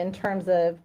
in terms of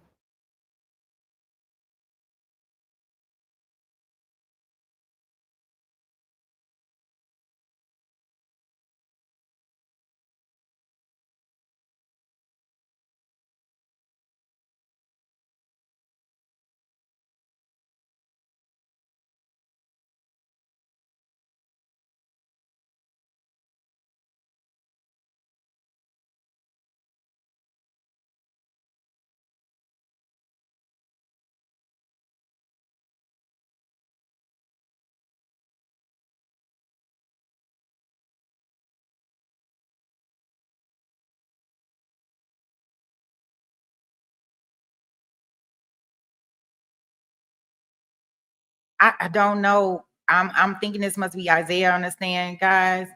I don't know. I'm thinking this must be Isaiah on the stand, guys.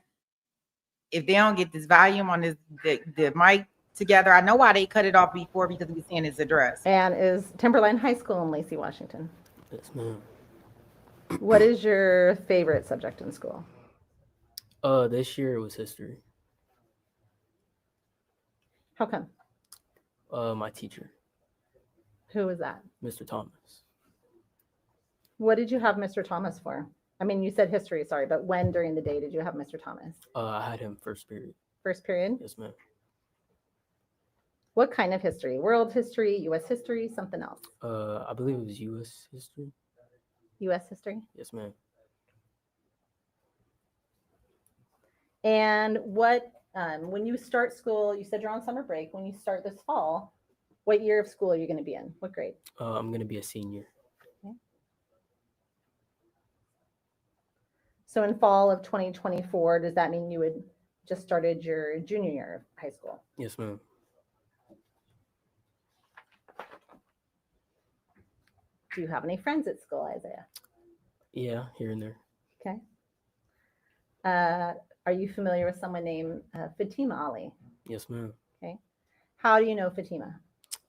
If they don't get this volume on the mic together, I know why they cut it off before, because we saying his address. and is Timberline High School in Lacey, Washington. Yes, ma'am. What is your favorite subject in school? This year it was history. How come? My teacher, Who was that? Mr. Thomas. What did you have Mr. Thomas for? I mean, you said history, sorry, but when during the day did you have Mr. Thomas? I had him first period. First period? Yes, ma'am. What kind of history? World history, U.S. history, something else? I believe it was U.S. history. U.S. history? Yes, ma'am. And what, when you start school, you said you're on summer break. When you start this fall, what year of school are you going to be in? What grade? I'm going to be a senior. Okay. So in fall of 2024, does that mean you had just started your junior year of high school? Yes, ma'am. Do you have any friends at school, Isaiah? Yeah, here and there. Okay. Are you familiar with someone named Fatima Ali? Yes, ma'am. Okay. How do you know Fatima?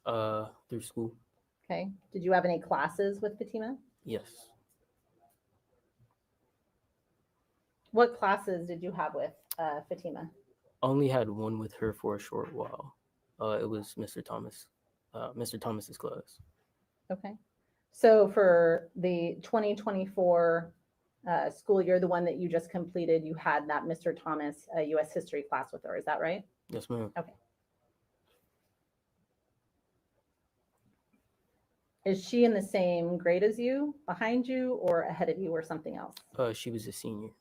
Through school. Okay. Did you have any classes with Fatima? Yes. What classes did you have with Fatima? Only had one with her for a short while. It was Mr. Thomas. Mr. Thomas's class. Okay. So for the 2024 school year, the one that you just completed, you had that Mr. Thomas U.S. history class with her. Is that right? Yes, ma'am. Okay. Is she in the same grade as you, behind you, or ahead of you, or something else? She was a senior.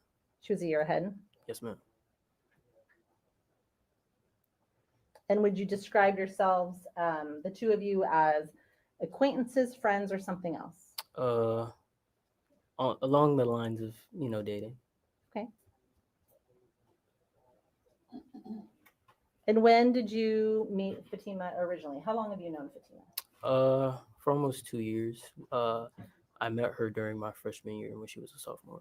She was a year ahead. Yes, ma'am. And would you describe yourselves, the two of you, as acquaintances, friends, or something else? Along the lines of, dating. Okay. And when did you meet Fatima originally? How long have you known Fatima? For almost 2 years. I met her during my freshman year when she was a sophomore.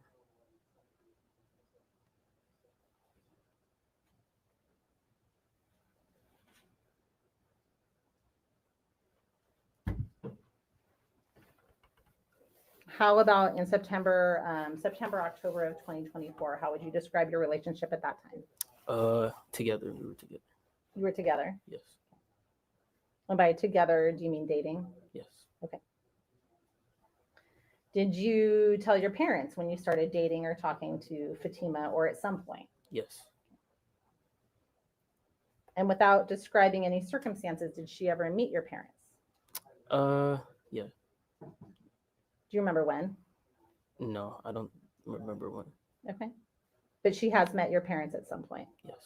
How about in September, October of 2024? How would you describe your relationship at that time? Together. We were together. You were together. Yes. And by together, do you mean dating? Yes. Okay. Did you tell your parents when you started dating or talking to Fatima, or at some point? Yes. And without describing any circumstances, did she ever meet your parents? Yeah. Do you remember when? No, I don't remember when. Okay. But she has met your parents at some point. Yes.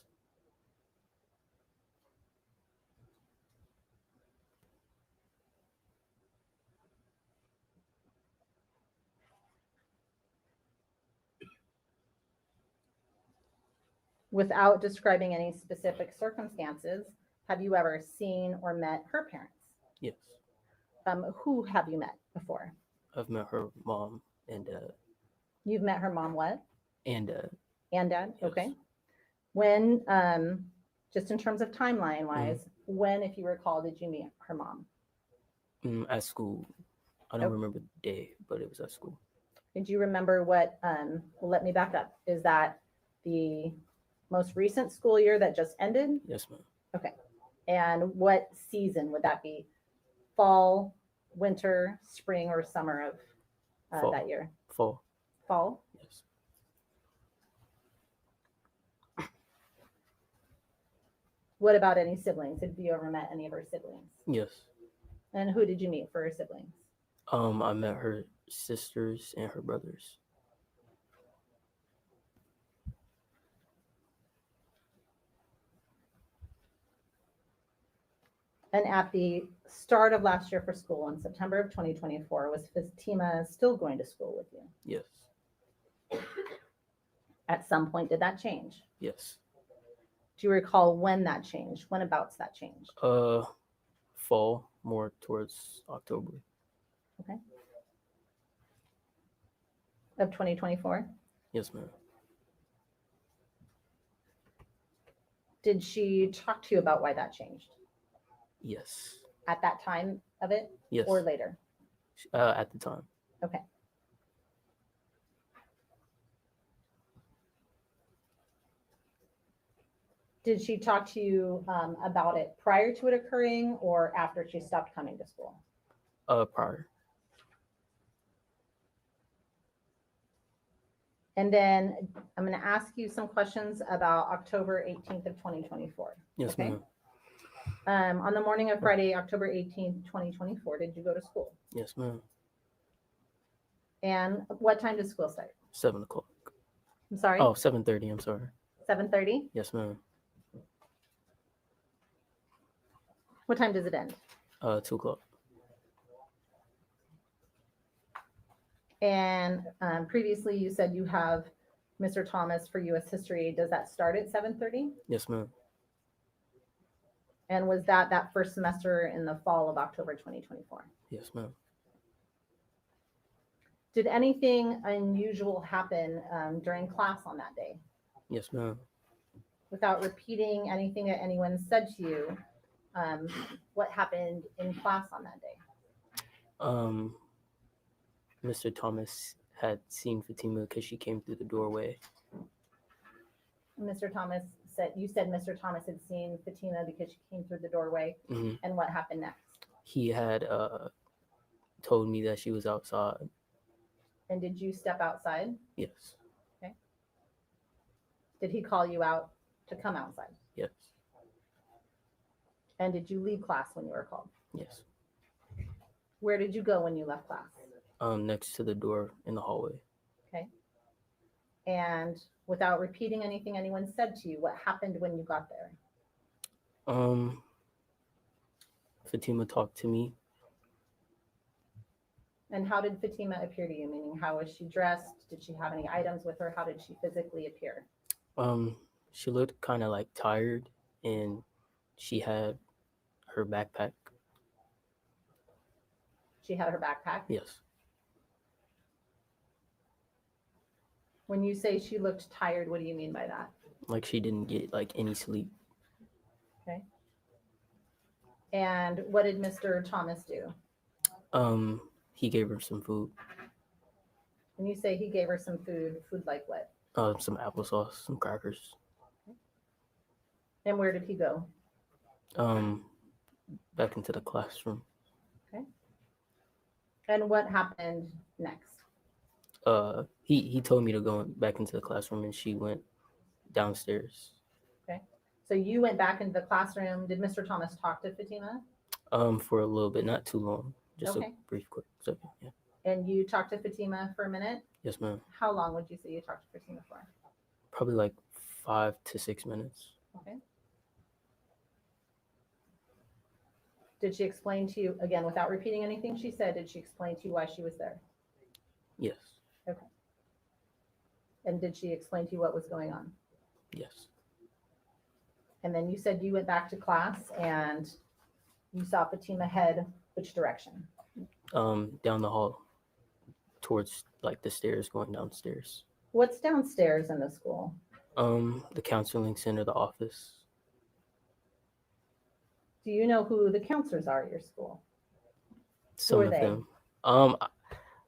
Without describing any specific circumstances, have you ever seen or met her parents? Yes. Who have you met before? I've met her mom and dad. You've met her mom, what? And dad. And dad? Yes. Okay. When, just in terms of timeline wise, when, if you recall, did you meet her mom? At school. I don't remember the day, but it was at school. Did you remember what, well, let me back up. Is that the most recent school year that just ended? Yes, ma'am. Okay. And what season would that be? fall, winter, spring, or summer of Fall. that year? Fall. Fall. Yes. What about any siblings? Have you ever met any of her siblings? Yes. And who did you meet for her siblings? I met her sisters and her brothers. And at the start of last year for school, in September of 2024, was Fatima still going to school with you? Yes. At some point, did that change? Yes. Do you recall when that changed? When abouts that changed? Fall, more towards October. Okay. Of 2024? Yes, ma'am. Did she talk to you about why that changed? Yes. At that time of it? Yes. Or later? At the time. Okay. Did she talk to you about it prior to it occurring or after she stopped coming to school? Prior. And then I'm going to ask you some questions about October 18th of 2024. Yes, Okay. ma'am. On the morning of Friday, October 18th, 2024, did you go to school? Yes, ma'am. And what time did school start? 7 o'clock. I'm sorry? Oh, 7:30. I'm sorry. 7:30? Yes, ma'am. What time does it end? 2 o'clock. And previously you said you have Mr. Thomas for U.S. history. Does that start at 7:30? Yes, ma'am. And was that first semester in the fall of October 2024? Yes, ma'am. Did anything unusual happen during class on that day? Yes, ma'am. Without repeating anything that anyone said to you, what happened in class on that day? Mr. Thomas had seen Fatima because she came through the doorway. Mr. Thomas said Mr. Thomas had seen Fatima because she came through the doorway. Mhm. And what happened next? He had told me that she was outside. And did you step outside? Yes. Okay. Did he call you out to come outside? Yes. And did you leave class when you were called? Yes. Where did you go when you left class? Next to the door in the hallway. Okay. And without repeating anything anyone said to you, what happened when you got there? Fatima talked to me. And how did Fatima appear to you? Meaning, how was she dressed? Did she have any items with her? How did she physically appear? She looked kind of like tired, and she had her backpack. She had her backpack? Yes. When you say she looked tired, what do you mean by that? Like she didn't get like any sleep. Okay. And what did Mr. Thomas do? He gave her some food. When you say he gave her some food like what? Some applesauce, some crackers. And where did he go? Back into the classroom. Okay. And what happened next? He told me to go back into the classroom, and she went downstairs. Okay. So you went back into the classroom. Did Mr. Thomas talk to Fatima? For a little bit, not too long, just Okay. a brief, quick second. Yeah. And you talked to Fatima for a minute? Yes, ma'am. How long would you say you talked to Fatima for? Probably like 5 to 6 minutes. Okay. Did she explain to you, again, without repeating anything she said, did she explain to you why she was there? Yes. Okay. And did she explain to you what was going on? Yes. And then you said you went back to class and you saw Fatima head which direction? Down the hall towards like the stairs going downstairs. What's downstairs in the school? The counseling center, the office. Do you know who the counselors are at your school? Some are of they? them.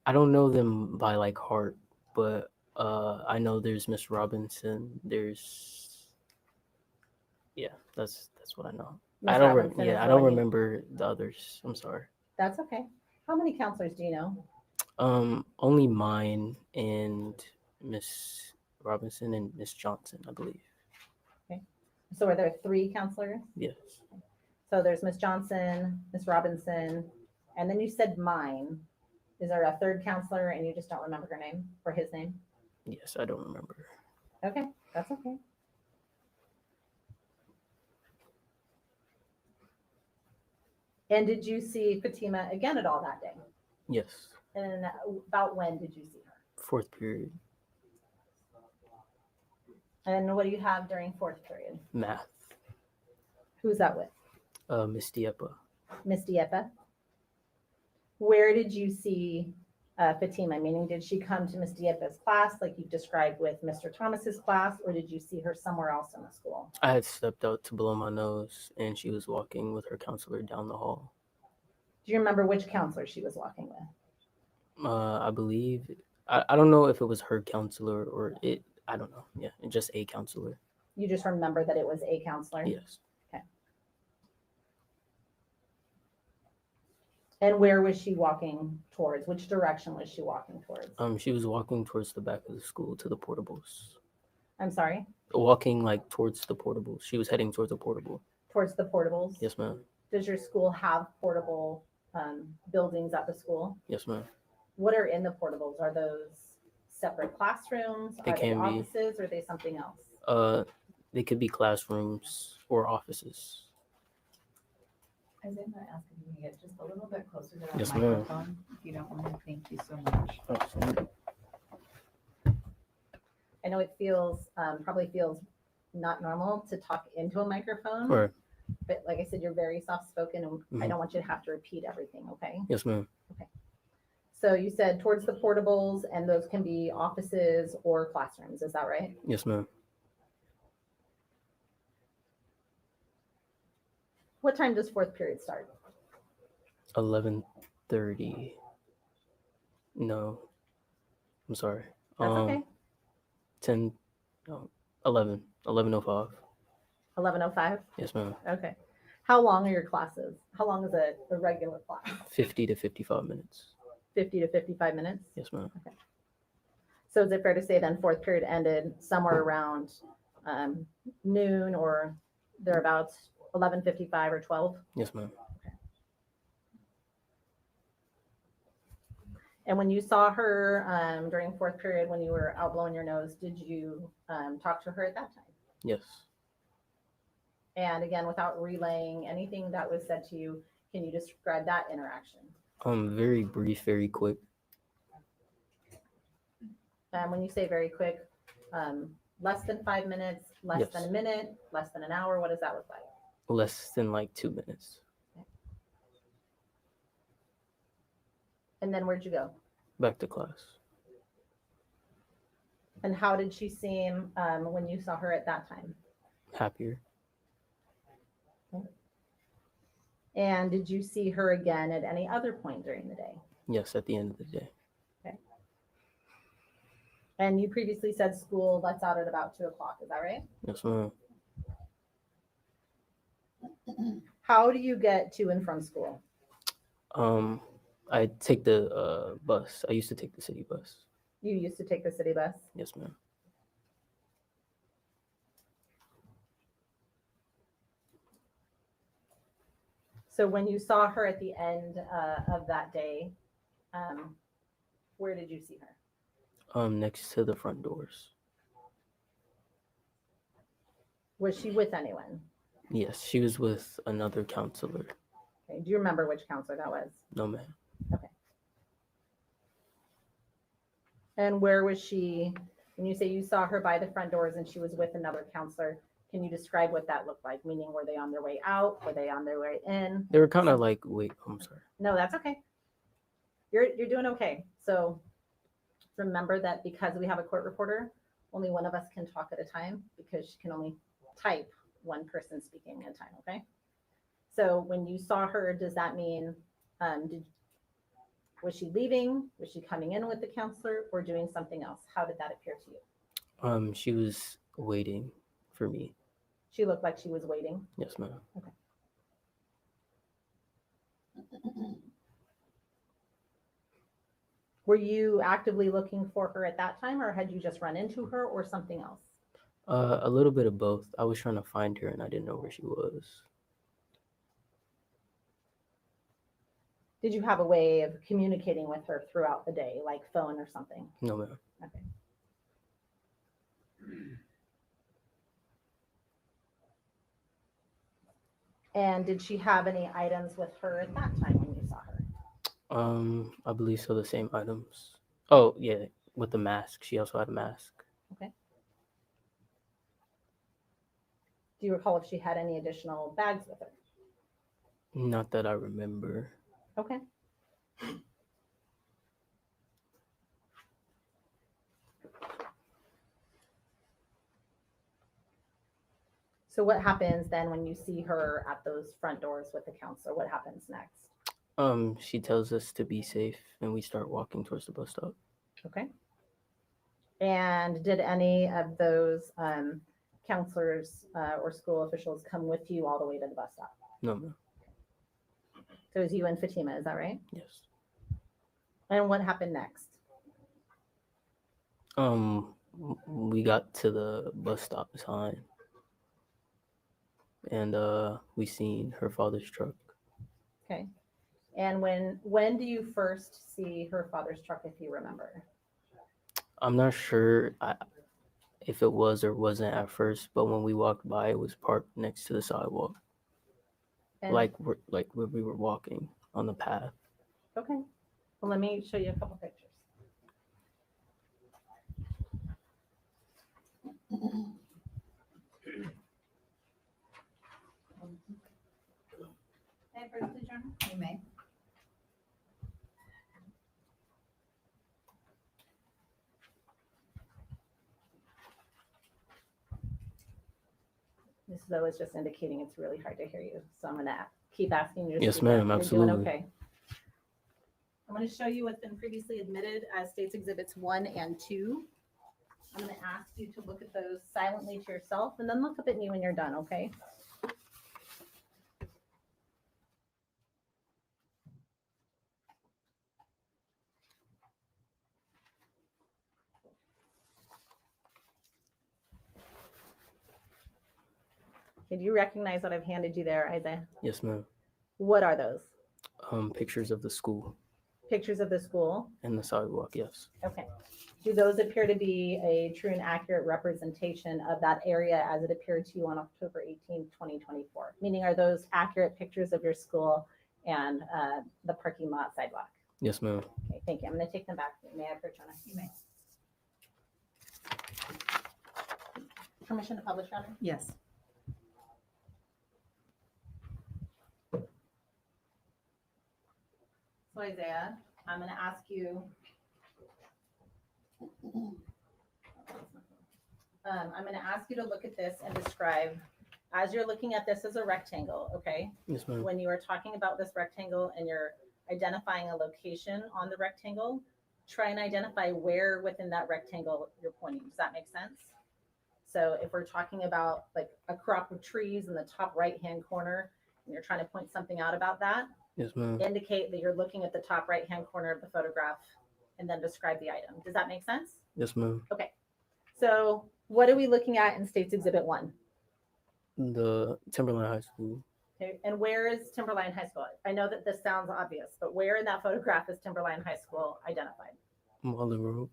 I don't know them by like heart, but I know there's Miss Robinson. There's that's what I know. Miss I don't Robinson is I the don't one you- remember the others. I'm sorry. That's okay. How many counselors do you know? Only mine and Miss Robinson and Miss Johnson, I believe. So are there 3 counselors? Yes. So there's Miss Johnson, Miss Robinson, and then you said mine. Is there a 3rd counselor and you just don't remember her name or his name? Yes, I don't remember. Okay, that's okay. And did you see Fatima again at all that day? Yes. And about when did you see her? 4th period. And what do you have during 4th period? Math. Who's that with? Miss Diepa. Miss Diepa? Where did you see Fatima? Meaning, did she come to Miss Diepa's class like you described with Mr. Thomas's class, or did you see her somewhere else in the school? I had stepped out to blow my nose, and she was walking with her counselor down the hall. Do you remember which counselor she was walking with? I believe, I don't know if it was her counselor or it, I don't know. Yeah, just a counselor. You just remember that it was a counselor? Yes. And where was she walking towards? Which direction was she walking towards? She was walking towards the back of the school to the portables. I'm sorry? Walking like towards the portables. She was heading towards the portable. Towards the portables? Yes, ma'am. Does your school have portable buildings at the school? Yes, ma'am. What are in the portables? Are those separate classrooms? They Are they can be. offices? Or are they something else? They could be classrooms or offices. Isaiah, I'm gonna ask if you can get just a little bit closer to that Yes, ma'am. microphone, if you don't mind. Thank you so much. Absolutely. I know it feels, probably feels not normal to talk into a microphone, Right. but like I said, you're very soft-spoken and I Mhm. don't want you to have to repeat everything, okay? Yes, ma'am. So you said towards the portables and those can be offices or classrooms, is that right? Yes, ma'am. What time does 4th period start? 11:30. No, I'm sorry. That's okay. 10, no, 11, 11:05. 11:05? Yes, ma'am. Okay. How long are your classes? How long is a regular class? 50 to 55 minutes. 50 to 55 minutes? Yes, ma'am. So is it fair to say then 4th period ended somewhere around noon or thereabouts, 11:55 or 12? Yes, ma'am. And when you saw her during 4th period, when you were out blowing your nose, did you talk to her at that time? Yes. And again, without relaying anything that was said to you, can you describe that interaction? Very brief, very quick. And when you say very quick, less than 5 minutes, less Yes. than a minute, less than an hour, what does that look like? Less than like 2 minutes. And then where'd you go? Back to class. And how did she seem when you saw her at that time? Happier. And did you see her again at any other point during the day? Yes, at the end of the day. And you previously said school lets out at about 2 o'clock, is that right? Yes, ma'am. How do you get to and from school? I take the bus. I used to take the city bus. You used to take the city bus? Yes, ma'am. So when you saw her at the end of that day, where did you see her? Next to the front doors. Was she with anyone? Yes, she was with another counselor. Okay. Do you remember which counselor that was? No, ma'am. And where was she, when you say you saw her by the front doors and she was with another counselor, can you describe what that looked like? Meaning, were they on their way out? Were they on their way in? They were kind of like, wait, I'm sorry. No, that's okay. You're doing okay. So remember that because we have a court reporter, only one of us can talk at a time because she can only type one person speaking at a time, okay? So when you saw her, does that mean, was she leaving? Was she coming in with the counselor or doing something else? How did that appear to you? She was waiting for me. She looked like she was waiting. Yes, ma'am. Were you actively looking for her at that time, or had you just run into her, or something else? A little bit of both. I was trying to find her and I didn't know where she was. Did you have a way of communicating with her throughout the day, like phone or something? No, ma'am. Okay. And did she have any items with her at that time when you saw her? I believe so. The same items. Oh yeah, with the mask. She also had a mask. Okay. Do you recall if she had any additional bags with her? Not that I remember. Okay. So what happens then when you see her at those front doors with the counselor? What happens next? She tells us to be safe, and we start walking towards the bus stop. Okay. And did any of those counselors or school officials come with you all the way to the bus stop? No, ma'am. So it was you and Fatima, is that right? Yes. And what happened next? We got to the bus stop sign, and we seen her father's truck. Okay. And when do you first see her father's truck, if you remember? I'm not sure if it was or wasn't at first, but when we walked by, it was parked next to the sidewalk, And, like where we were walking on the path. okay. Well, let me show you a couple pictures. Hey, first, please, John. You may. This though is just indicating it's really hard to hear you. So I'm gonna keep asking you to Yes, speak up. ma'am, You're absolutely. doing okay. I'm gonna show you what's been previously admitted as States Exhibits 1 and 2. I'm gonna ask you to look at those silently to yourself and then look up at me when you're done, okay? Okay, do you recognize what I've handed you there, Isaiah? Yes, ma'am. What are those? Pictures of the school Pictures of the school? and the sidewalk. Yes. Okay. Do those appear to be a true and accurate representation of that area as it appeared to you on October 18, 2024? Meaning, are those accurate pictures of your school and the parking lot sidewalk? Yes, ma'am. Okay, thank you. I'm going to take them back. May I approach, Anna? You may. Permission to publish, rather? Yes. So Isaiah, I'm going to ask you. I'm going to ask you to look at this and describe, as you're looking at this as a rectangle, okay? Yes, ma'am. When you are talking about this rectangle and you're identifying a location on the rectangle, try and identify where within that rectangle you're pointing. Does that make sense? So if we're talking about like a crop of trees in the top right-hand corner, and you're trying to point something out about that, Yes, ma'am. indicate that you're looking at the top right-hand corner of the photograph and then describe the item. Does that make sense? Yes, ma'am. Okay. So what are we looking at in States Exhibit 1? The Timberline High School. Okay. And where is Timberline High School? I know that this sounds obvious, but where in that photograph is Timberline High School identified? Mullen Road.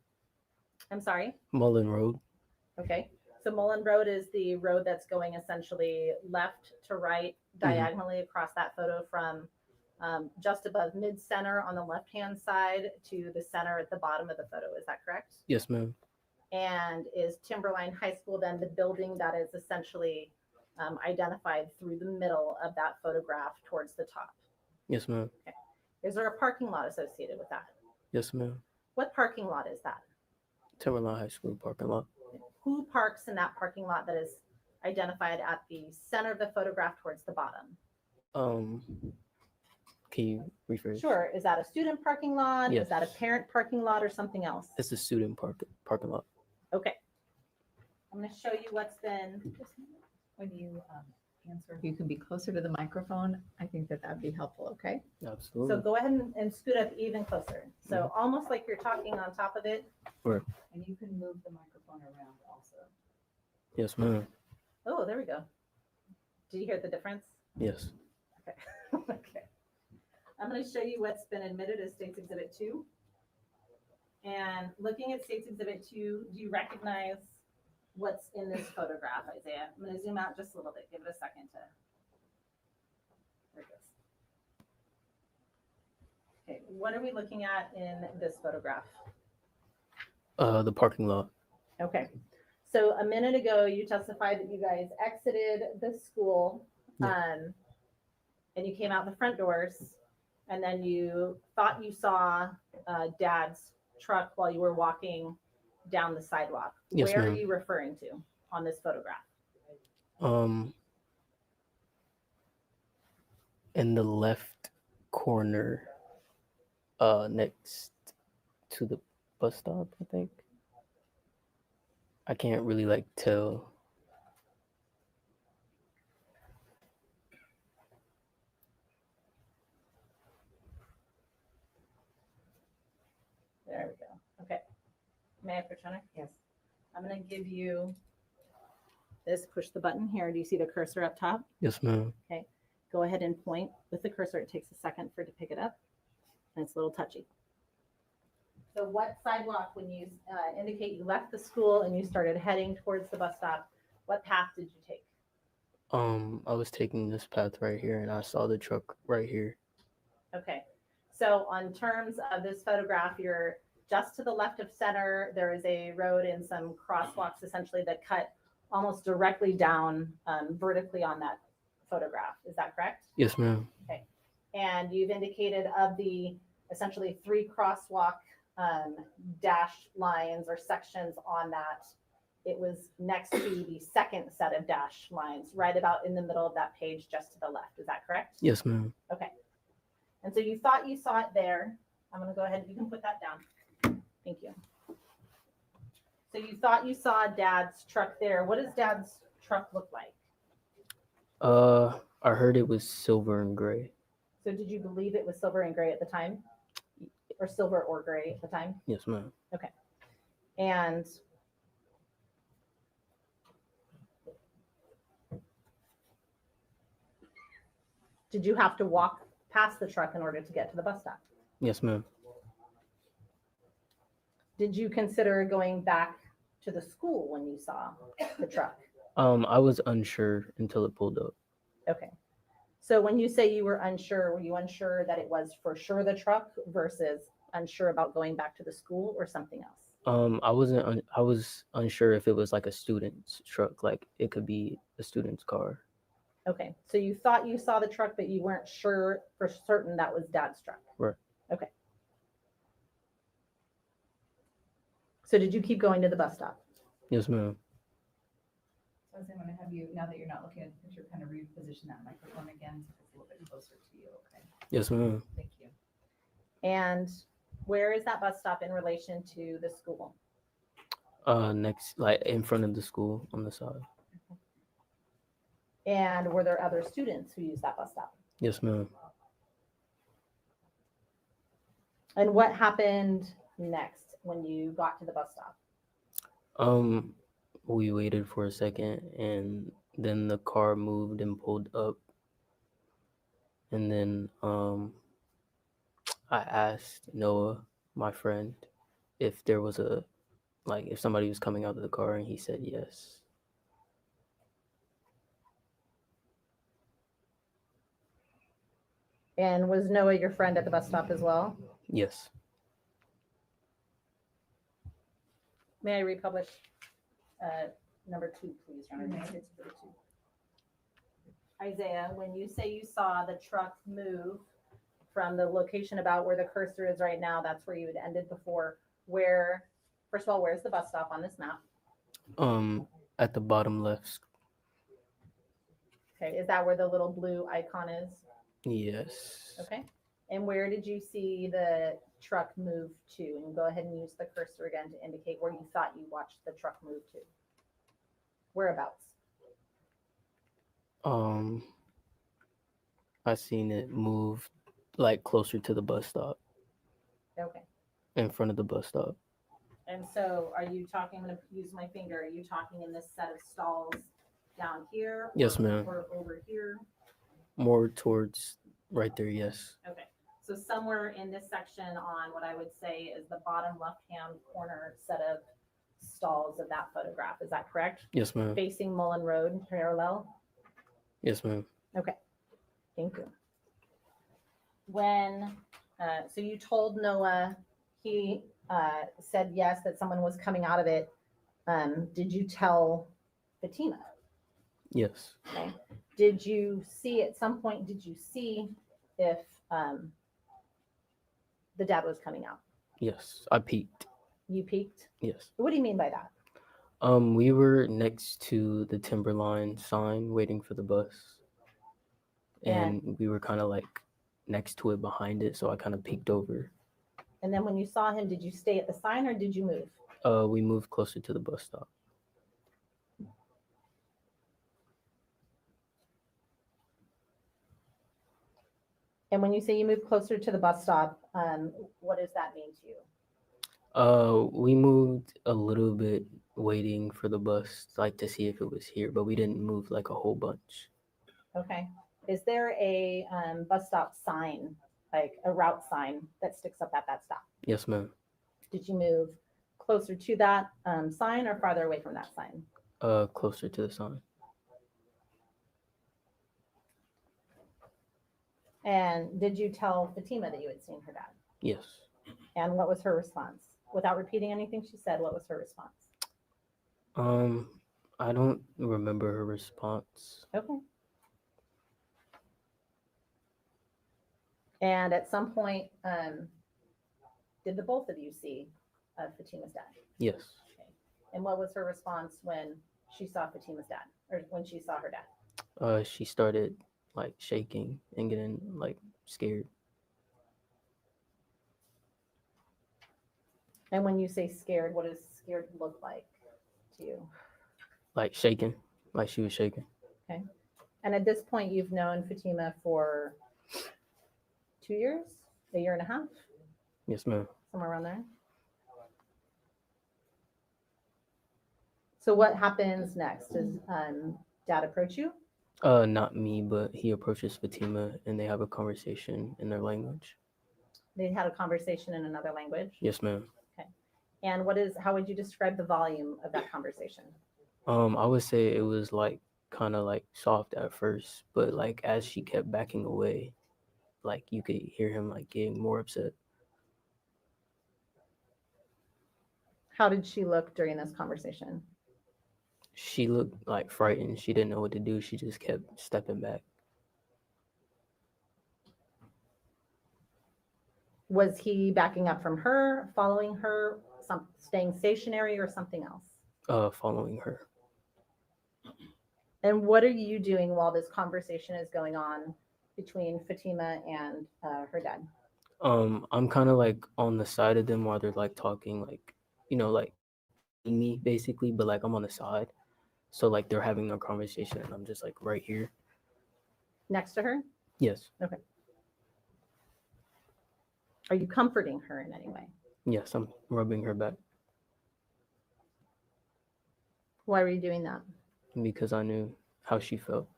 I'm sorry? Mullen Road. Okay. So Mullen Road is the road that's going essentially left to right diagonally across that photo from just above mid-center on the left-hand side to the center at the bottom of the photo. Is that correct? Yes, ma'am. And is Timberline High School then the building that is essentially identified through the middle of that photograph towards the top? Yes, ma'am. Okay. Is there a parking lot associated with that? Yes, ma'am. What parking lot is that? Timberline High School parking lot. Who parks in that parking lot that is identified at the center of the photograph towards the bottom? Can you rephrase? Sure. Is that a student parking lot? Yes. Is that a parent parking lot or something else? It's the student parking lot. Okay. I'm going to show you what's been. When you answer, if you can be closer to the microphone, I think that that'd be helpful, okay? Absolutely. So go ahead and scoot up even closer. So almost like you're talking on top of it. And you can move the microphone around also. Yes, ma'am. Oh, there we go. Do you hear the difference? Yes. Okay. Okay. I'm going to show you what's been admitted as State's Exhibit 2. And looking at State's Exhibit 2, do you recognize what's in this photograph, Isaiah? I'm going to zoom out just a little bit. Give it a second to. There it goes. Okay, what are we looking at in this photograph? The parking lot. Okay. So a minute ago, you testified that you guys exited the school, and you came out the front doors, and then you thought you saw Dad's truck while you were walking down the sidewalk. Yes, Where are ma'am. you referring to on this photograph? In the left corner, next to the bus stop, I think. I can't really like tell. There we go. Okay. May I, Patrona? Yes. I'm going to give you this. Push the button here. Do you see the cursor up top? Yes, ma'am. Okay. Go ahead and point with the cursor. It takes a second for it to pick it up, and it's a little touchy. So what sidewalk, when you indicate you left the school and you started heading towards the bus stop, what path did you take? I was taking this path right here, and I saw the truck right here. Okay. So on terms of this photograph, you're just to the left of center. There is a road and some crosswalks essentially that cut almost directly down vertically on that photograph. Is that correct? Yes, ma'am. Okay. And you've indicated of the essentially 3 crosswalk dash lines or sections on that, it was next to the second set of dash lines, right about in the middle of that page, just to the left. Is that correct? Yes, ma'am. Okay. And so you thought you saw it there. I'm going to go ahead. You can put that down. Thank you. So you thought you saw Dad's truck there. What does Dad's truck look like? I heard it was silver and gray. So did you believe it was silver and gray at the time? Or silver or gray at the time? Yes, ma'am. Okay. And did you have to walk past the truck in order to get to the bus stop? Yes, ma'am. Did you consider going back to the school when you saw the truck? I was unsure until it pulled up. Okay. So when you say you were you unsure that it was for sure the truck versus unsure about going back to the school or something else? I was unsure if it was like a student's truck, like it could be a student's car. Okay. So you thought you saw the truck, but you weren't sure for certain that was Dad's truck. Right. Okay. So did you keep going to the bus stop? Yes, ma'am. So I want to have you, now that you're not looking at the picture, kind of reposition that microphone again so it's a little bit closer to you, okay? Yes, ma'am. Thank you. And where is that bus stop in relation to the school? Next, like in front of the school on the side. And were there other students who used that bus stop? Yes, ma'am. And what happened next when you got to the bus stop? We waited for a second, and then the car moved and pulled up. And then I asked Noah, my friend, if there was if somebody was coming out of the car, and he said yes. And was Noah your friend at the bus stop as well? Yes. May I republish number 2, please, Your Honor? It's for 2. Isaiah, when you say you saw the truck move from the location about where the cursor is right now, that's where you had ended before. Where, first of all, where's the bus stop on this map? At the bottom left. Okay, is that where the little blue icon is? Yes. Okay. And where did you see the truck move to? And go ahead and use the cursor again to indicate where you thought you watched the truck move to. Whereabouts? Um, I seen it move like closer to the bus stop, Okay. in front of the bus stop. And so are you talking, I'm gonna use my finger, are you talking in this set of stalls down here? Yes, or- ma'am. Or over here? More towards right there, yes. Okay, so somewhere in this section on what I would say is the bottom left-hand corner set of stalls of that photograph, is that correct? Yes, ma'am. Facing Mullen Road, parallel? Yes, ma'am. Okay, thank you. When, so you told Noah, he said yes, that someone was coming out of it. Did you tell Fatima? Yes. Okay. Did you see at some point, did you see if the dad was coming out? Yes. I peeked. You peeked? Yes. What do you mean by that? We were next to the Timberline sign waiting for the bus. And we were kind of like next to it, behind it, so I kind of peeked over. And then when you saw him, did you stay at the sign or did you move? We moved closer to the bus stop. And when you say you moved closer to the bus stop, what does that mean to you? We moved a little bit waiting for the bus, like to see if it was here, but we didn't move like a whole bunch. Okay. Is there a bus stop sign, like a route sign that sticks up at that stop? Yes, ma'am. Did you move closer to that sign or farther away from that sign? Closer to the sign. And did you tell Fatima that you had seen her dad? Yes. And what was her response? Without repeating anything she said, what was her response? I don't remember her response. Okay. And at some point, did the both of you see Fatima's dad? Yes. Okay. And what was her response when she saw Fatima's dad, or when she saw her dad? She started like shaking and getting like scared. And when you say scared, what does scared look like to you? Like shaking, like she was shaking. Okay. And at this point, you've known Fatima for 2 years, a year and a half, Yes, ma'am. somewhere around there. So what happens next? Does dad approach you? Not me, but he approaches Fatima and they have a conversation in their language. They had a conversation in another language. Yes, ma'am. And how would you describe the volume of that conversation? I would say it was like kind of like soft at first, but like as she kept backing away, like you could hear him like getting more upset. How did she look during this conversation? She looked like frightened. She didn't know what to do. She just kept stepping back. Was he backing up from her, following her, staying stationary, or something else? Following her. And what are you doing while this conversation is going on between Fatima and her dad? I'm kind of like on the side of them while they're like talking, like, like me basically, but like I'm on the side. So like they're having a conversation and I'm just like right here. Next to her? Yes. Okay. Are you comforting her in any way? Yes, I'm rubbing her back Why were you doing that? because I knew how she felt.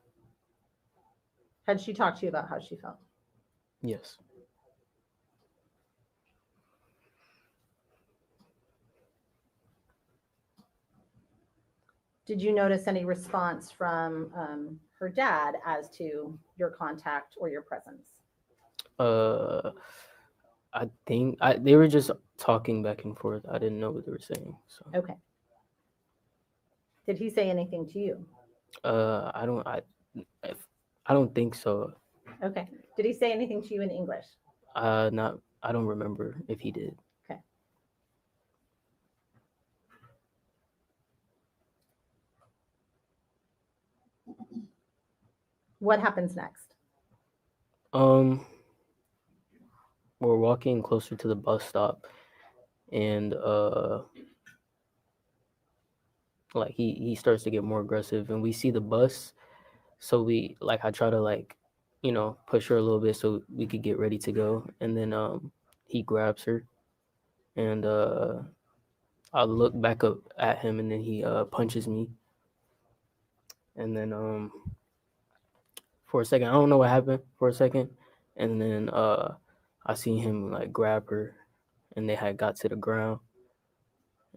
Had she talked to you about how she felt? Yes. Did you notice any response from her dad as to your contact or your presence? I think they were just talking back and forth. I didn't know what they were saying. So Okay. Did he say anything to you? I don't think so. Okay. Did he say anything to you in English? I don't remember if he did. Okay. What happens next? We're walking closer to the bus stop and like he starts to get more aggressive and we see the bus. So I try to push her a little bit so we could get ready to go. And then he grabs her, and I look back up at him, and then he punches me. And then for a second, I don't know what happened for a second. And then I seen him like grab her, and they had got to the ground.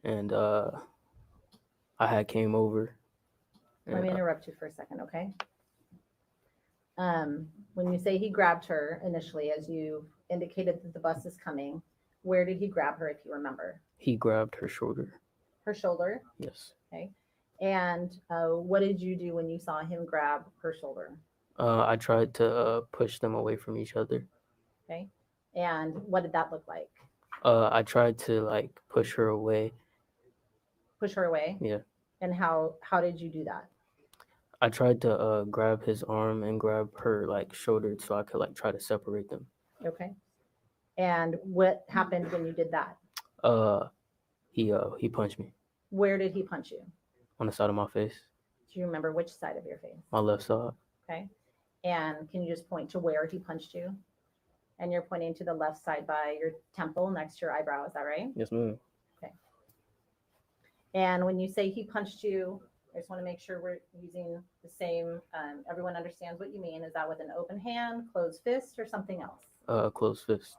And I had came over. Let me interrupt you for a second, okay? When you say he grabbed her initially, as you indicated that the bus is coming, where did he grab her, if you remember? He grabbed her shoulder. Her shoulder? Yes. Okay. And what did you do when you saw him grab her shoulder? I tried to push them away from each other. Okay. And what did that look like? I tried to like push her away. Push her away? Yeah. And how did you do that? I tried to grab his arm and grab her like shoulder so I could like try to separate them. Okay. And what happened when you did that? He punched me Where did he punch you? on the side of my face, Do you remember which side of your face? my left side. Okay. And can you just point to where he punched you? And you're pointing to the left side by your temple next to your eyebrow. Is that right? Yes, ma'am. And when you say he punched you, I just want to make sure we're using the same, everyone understands what you mean. Is that with an open hand, closed fist, or something else? Closed fist.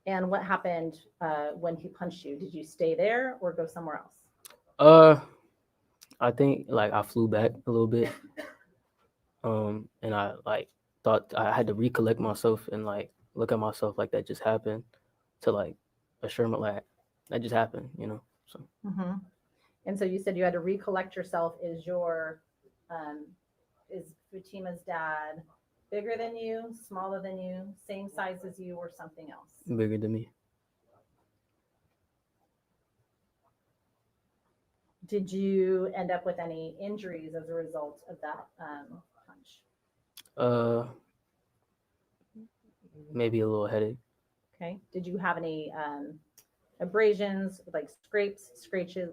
And what happened when he punched you? Did you stay there or go somewhere else? I think like I flew back a little bit. And I like thought I had to recollect myself and like look at myself like that just happened, to like assure me like that just happened, So Mm-hmm. And so you said you had to recollect yourself. Is Fatima's dad bigger than you, smaller than you, same size as you, or something else? bigger than me. Did you end up with any injuries as a result of that punch? Maybe a little headache. Okay. Did you have any abrasions, like scrapes, scratches?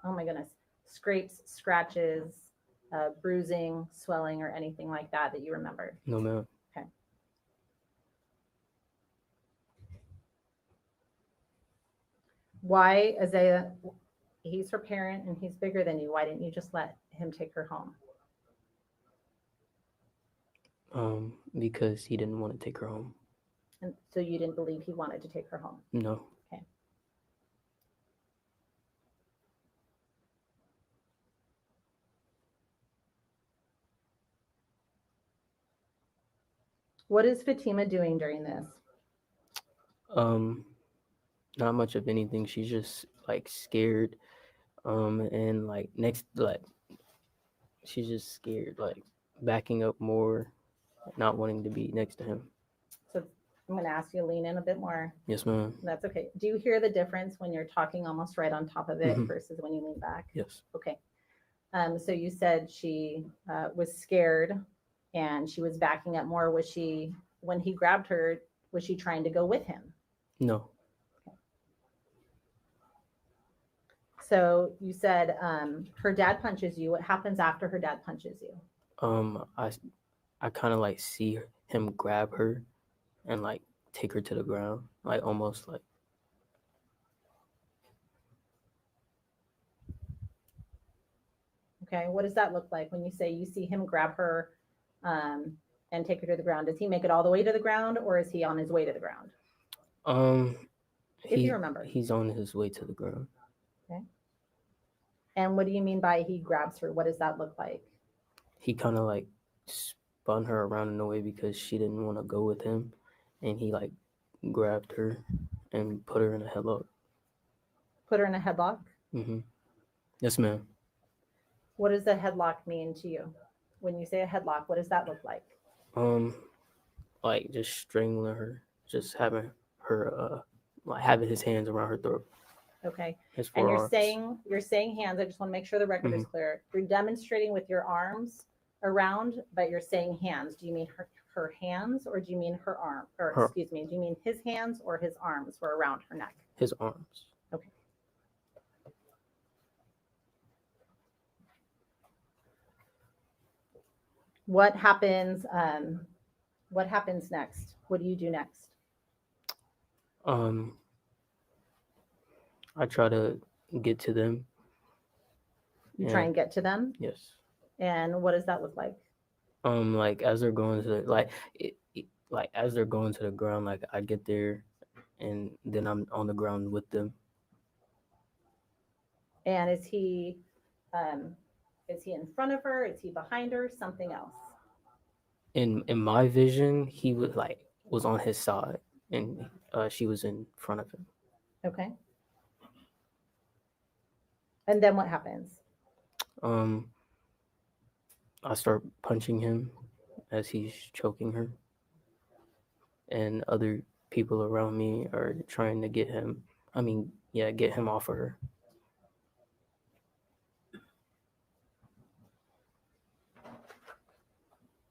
Oh my goodness. Scrapes, scratches, bruising, swelling, or anything like that you remember? No, ma'am. Okay. Why, Isaiah, he's her parent and he's bigger than you. Why didn't you just let him take her home? Because he didn't want to take her home. And so you didn't believe he wanted to take her home? No. Okay. What is Fatima doing during this? Not much of anything. She's just like scared. And like she's just scared, like backing up more, not wanting to be next to him. So I'm going to ask you to lean in a bit more. Yes, ma'am. That's okay. Do you hear the difference when you're talking almost right on top of it Mhm. versus when you lean back? Yes. Okay. So you said she was scared and she was backing up more. Was she, when he grabbed her, was she trying to go with him? No. So you said her dad punches you. What happens after her dad punches you? I kind of like see him grab her and like take her to the ground, like almost like. Okay. What does that look like when you say you see him grab her and take her to the ground? Does he make it all the way to the ground, or is he on his way to the ground? If you remember. He's on his way to the ground. Okay. And what do you mean by he grabs her? What does that look like? He kind of like spun her around in a way because she didn't want to go with him, and he like grabbed her and put her in a headlock. Put her in a headlock? Mm-hmm. Yes, ma'am. What does a headlock mean to you? When you say a headlock, what does that look like? Like just strangling her, just having her like having his hands around her throat. Okay. His And forearms. you're saying hands. I just want to make sure the record is clear. You're demonstrating with your arms around, but you're saying hands. Do you mean her hands, or do you mean her arm? Or excuse me, do you mean his hands or his arms were around her neck? His arms. Okay. What happens? What happens next? What do you do next? I try to get to them. You try Yeah. and get to them. Yes. And what does that look like? Like as they're going to like as they're going to the ground, like I get there, and then I'm on the ground with them. And is he in front of her? Is he behind her? Something else? In my vision, he was on his side, and she was in front of him. Okay. And then what happens? I start punching him as he's choking her, and other people around me are trying to get him. Get him off of her.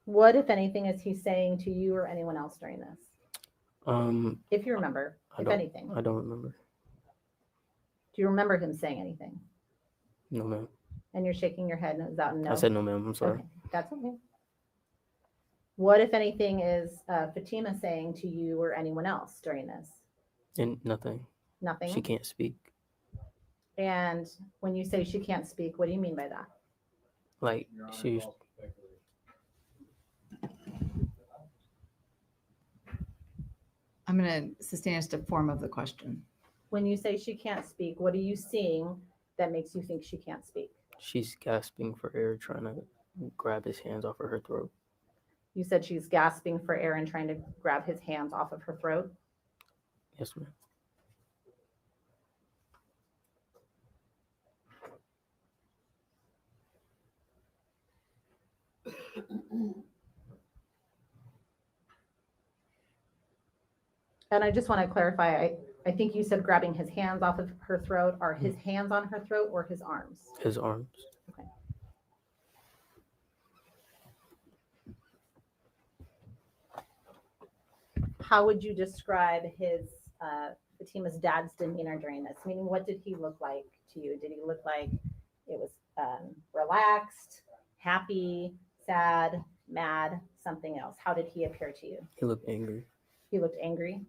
What, if anything, is he saying to you or anyone else during this? If you remember, if anything. I don't remember. Do you remember him saying anything? No, ma'am. And you're shaking your head, and is that no? I said no, ma'am. I'm sorry. Okay, that's okay. What, if anything, is Fatima saying to you or anyone else during this? And nothing. Nothing? She can't speak. And when you say she can't speak, what do you mean by that? Like she's I'm going to sustain us to form of the question. When you say she can't speak, what are you seeing that makes you think she can't speak? she's gasping for air, trying to grab his hands off of her throat. You said she's gasping for air and trying to grab his hands off of her throat. Yes, ma'am. And I just want to clarify, I think you said grabbing his hands off of her throat. Are his hands on her throat or his arms? His arms. Okay. How would you describe Fatima's dad's demeanor during this? Meaning, what did he look like to you? Did he look like it was relaxed, happy, sad, mad, something else? How did he appear to you? He looked angry. He looked angry.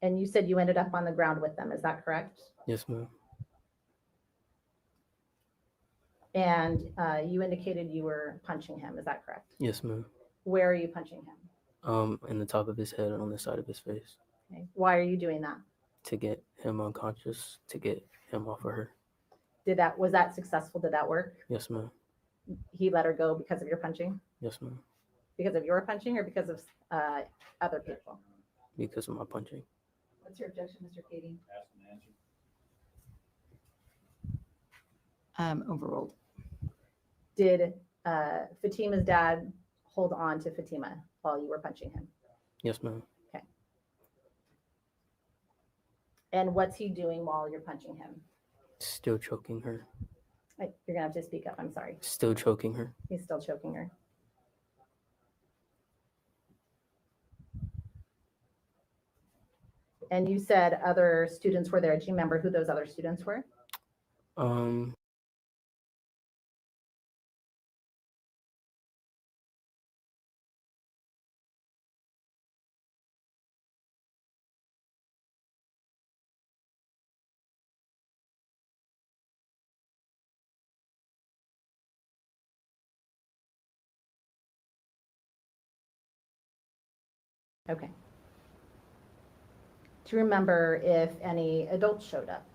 And you said you ended up on the ground with them. Is that correct? Yes, ma'am. And you indicated you were punching him. Is that correct? Yes, ma'am. Where are you punching him? In the top of his head and on the side of his face. Okay. Why are you doing that? To get him unconscious, to get him off of her. Was that successful? Did that work? Yes, ma'am. He let her go because of your punching? Yes, ma'am. Because of your punching or because of other people? Because of my punching. What's your objection, Mr. Katie? Overruled. Did Fatima's dad hold on to Fatima while you were punching him? Yes, ma'am. Okay. And what's he doing while you're punching him? Still choking her. You're gonna have to speak up. I'm sorry. Still choking her. He's still choking her. And you said other students were there. Do you remember who those other students were? Okay. Do you remember if any adults showed up?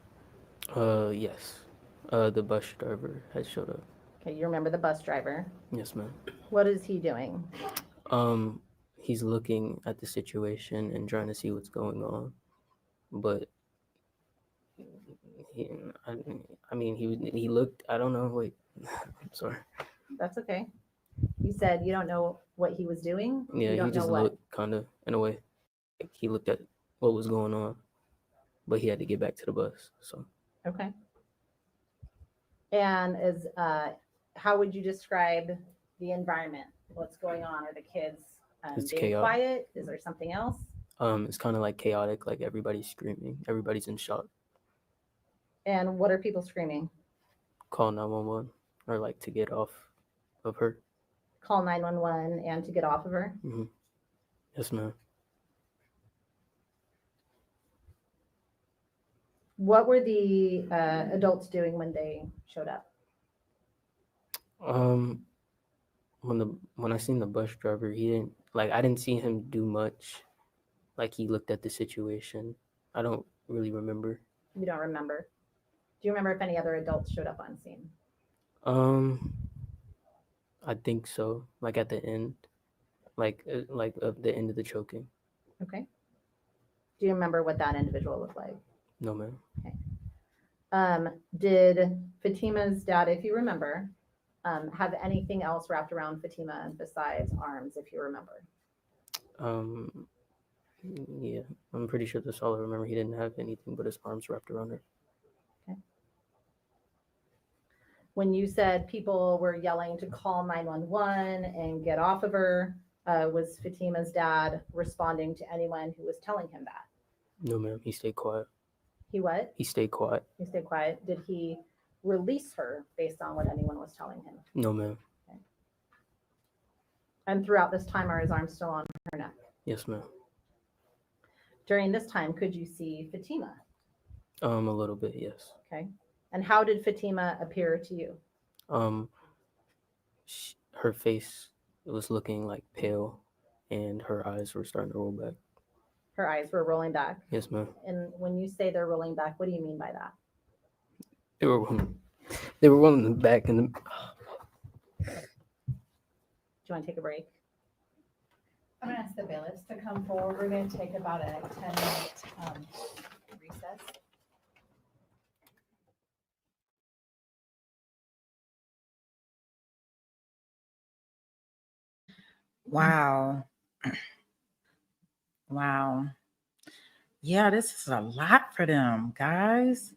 Yes. The bus driver had showed up. Okay, you remember the bus driver. Yes, ma'am. What is he doing? He's looking at the situation and trying to see what's going on, but he looked. I don't know. Wait, I'm sorry. That's okay. You said you don't know what he was doing? Yeah, you don't he just know what? looked kind of in a way. Like he looked at what was going on, but he had to get back to the bus. So Okay. And how would you describe the environment? What's going on? Are the kids It's being chaotic. quiet? Is there something else? it's kind of like chaotic. Like everybody's screaming. Everybody's in shock. And what are people screaming? Call 911 or like to get off of her. Call 911 and to get off of her? Yes, ma'am. What were the adults doing when they showed up? When I seen the bus driver, he didn't I didn't see him do much. Like, he looked at the situation. I don't really remember. You don't remember. Do you remember if any other adults showed up on scene? I think so. Like at the end, like of the end of the choking. Okay. Do you remember what that individual looked like? No, ma'am. Did Fatima's dad, if you remember, have anything else wrapped around Fatima besides arms, if you remember? Yeah, I'm pretty sure that's all I remember. He didn't have anything but his arms wrapped around her. Okay. When you said people were yelling to call 911 and get off of her, was Fatima's dad responding to anyone who was telling him that? No, ma'am. He stayed quiet. He what? He stayed quiet. He stayed quiet. Did he release her based on what anyone was telling him? No, ma'am. Okay. And throughout this time, are his arms still on her neck? Yes, ma'am. During this time, could you see Fatima? A little bit, yes. Okay. And how did Fatima appear to you? Her face was looking like pale, and her eyes were starting to roll back. Her eyes were rolling back. Yes, ma'am. And when you say they're rolling back, what do you mean by that? They were rolling back, and Do you want to take a break? I'm gonna ask the bailiffs to come forward. We're gonna take about a 10-minute recess. Wow. Wow. Yeah, this is a lot for them, guys.